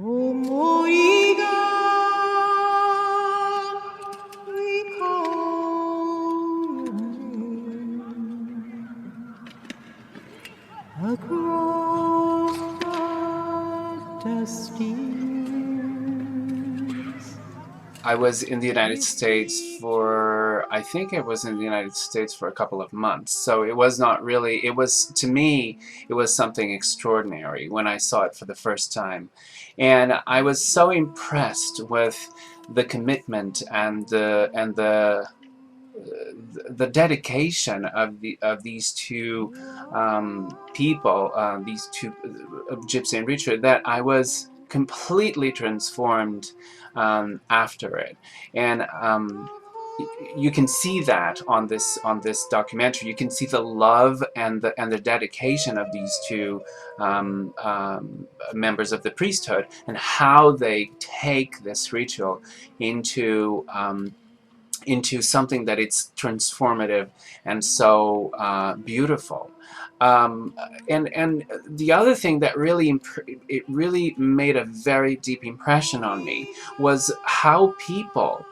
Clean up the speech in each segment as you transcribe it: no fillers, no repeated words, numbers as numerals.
思いが recall your name across the dusty years. I was in the United States for, I think I was in the United States for a couple of months. So it was not really, it was, to me, it was something extraordinary when I saw it for the first time. And I was so impressed with the commitment and the dedication of these two people, these two, Gypsy and Richard, that I was completely transformed after it. And you can see that on this documentary. You can see the love and the dedication of these two members of the priesthood, and how they take this ritual into something that it's transformative and so beautiful. And the other thing that really made a very deep impression on me was how people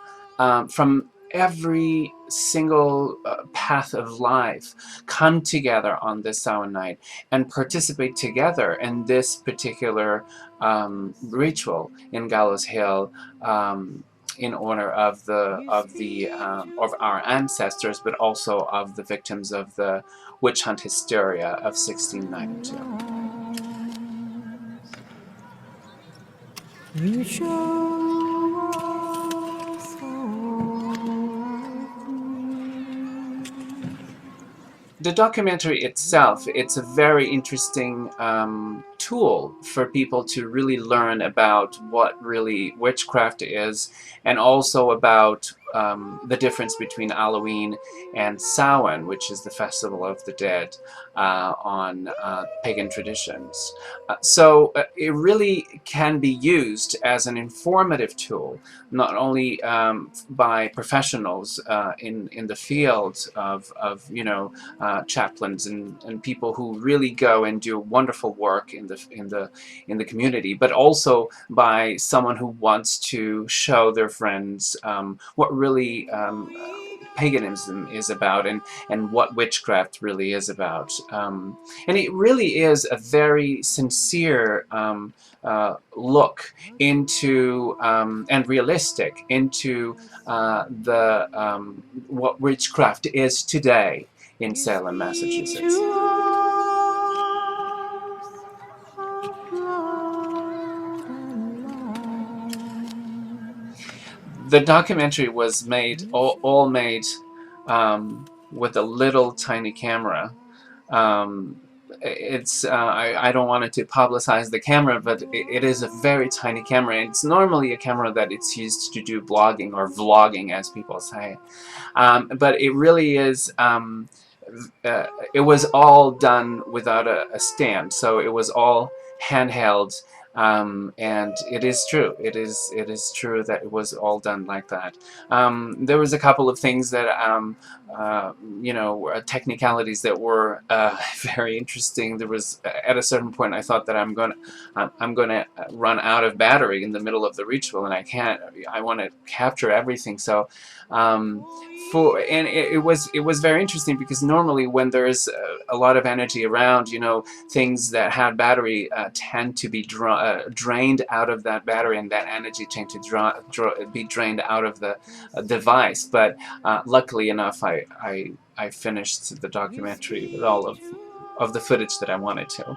from every single path of life come together on this Samhain night and participate together in this particular ritual in Gallows Hill, in honor of of our ancestors, but also of the victims of the witch hunt hysteria of 1692. You show us The documentary itself, it's a very interesting tool for people to really learn about what really witchcraft is, and also about the difference between Halloween and Samhain, which is the festival of the dead on pagan traditions. It really can be used as an informative tool, not only by professionals in the field of chaplains and people who really go and do wonderful work in the community, but also by someone who wants to show their friends what really paganism is about, and what witchcraft really is about. And it really is a very sincere look into and realistic into what witchcraft is today in Salem, Massachusetts. The documentary was made, all made with a little tiny camera. I don't want it to publicize the camera, but it is a very tiny camera. And it's normally a camera that it's used to do blogging or vlogging, as people say. But it really is. It was all done without a stand, so it was all handheld. And it is true. It is true that it was all done like that. There was a couple of things that technicalities that were very interesting. There was, at a certain point, I thought that I'm gonna run out of battery in the middle of the ritual, and I can't. I want to capture everything. So. It was very interesting, because normally when there's a lot of energy around, things that have battery tend to be drained out of that battery, and that energy tend to be drained out of the device. But luckily enough, I finished the documentary with all of the footage that I wanted to.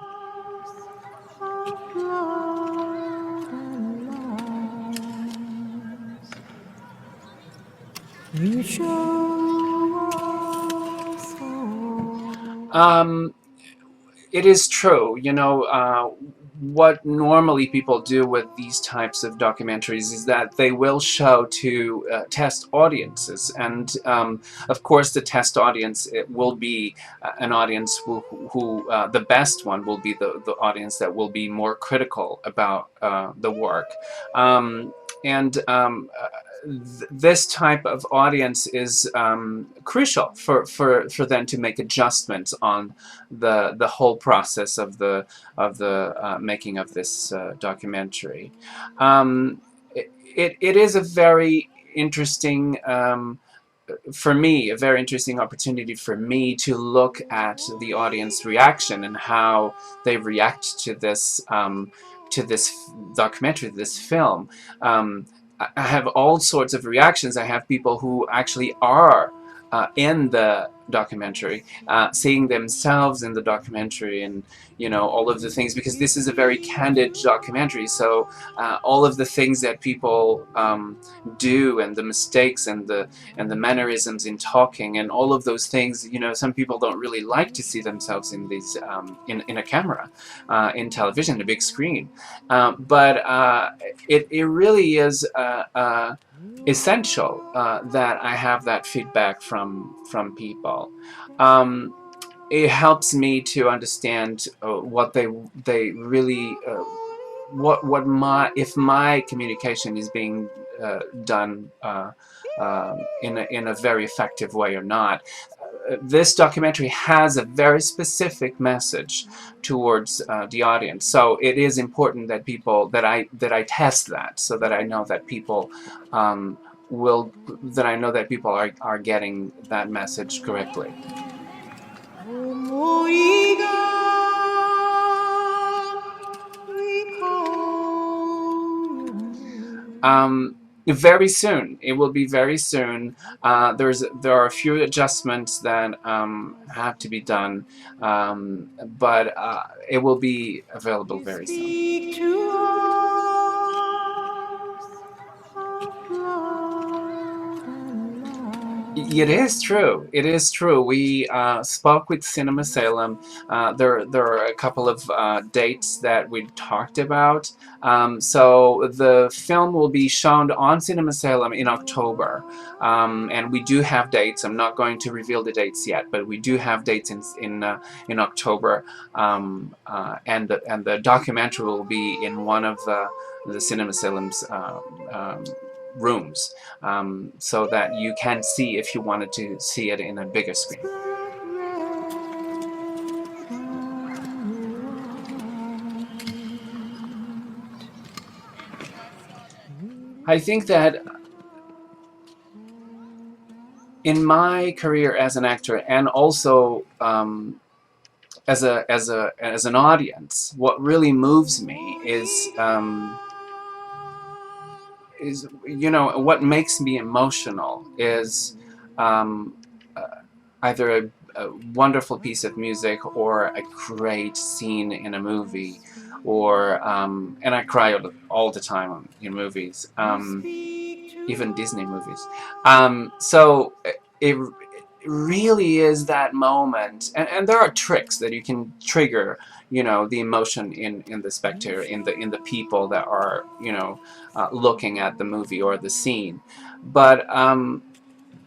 You show us It is true, what normally people do with these types of documentaries is that they will show to test audiences, and of course the test audience, it will be an audience who the best one will be the audience that will be more critical about the work. And this type of audience is crucial for them to make adjustments on the whole process of the making of this documentary. It is a very interesting, for me, a very interesting opportunity for me to look at the audience reaction and how they react to this documentary, this film. I have all sorts of reactions. I have people who actually are in the documentary, seeing themselves in the documentary, and all of the things, because this is a very candid documentary. So all of the things that people do, and the mistakes, and the mannerisms in talking, and all of those things. Some people don't really like to see themselves in these in a camera, in television, a big screen, but it really is essential that I have that feedback from people. Um, it helps me to understand what they really what my if my communication is being done in a very effective way or not. This documentary has a very specific message towards the audience, so it is important that people that I test that, so that I know that people will that I know that people are getting that message correctly. Um, Very soon. It will be very soon. There are a few adjustments that have to be done, but it will be available very soon. It is true. It is true. We spoke with Cinema Salem. There are a couple of dates that we talked about. So the film will be shown on Cinema Salem in October, and we do have dates. I'm not going to reveal the dates yet, but we do have dates in October, and the documentary will be in one of the Cinema Salem's rooms, so that you can see, if you wanted to see it in a bigger screen. I think that in my career as an actor, and also as an audience, what really moves me is what makes me emotional is um, uh, either a wonderful piece of music, or a great scene in a movie, or and I cry all the time in movies, even Disney movies. So it really is that moment, and there are tricks that you can trigger, the emotion in the spectator, in the people that are looking at the movie or the scene, but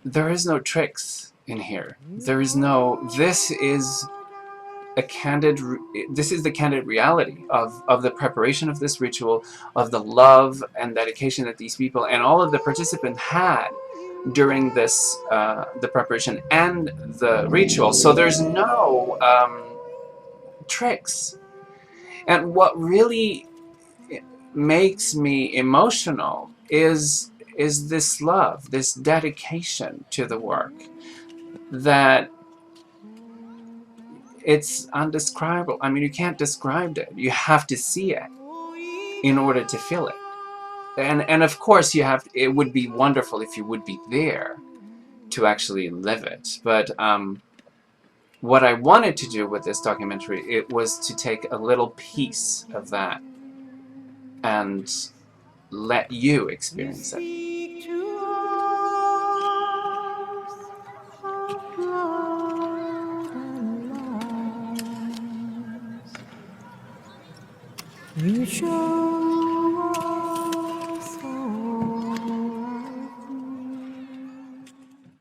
there is no tricks in here. There is no. This is the candid reality of the preparation of this ritual, of the love and dedication that these people and all of the participants had during this the preparation and the ritual. So there's no tricks. And what really makes me emotional is this love, this dedication to the work, that it's undescribable. I mean, you can't describe it. You have to see it in order to feel it. And of course, it would be wonderful if you would be there to actually live it. But what I wanted to do with this documentary, it was to take a little piece of that and let you experience it. You show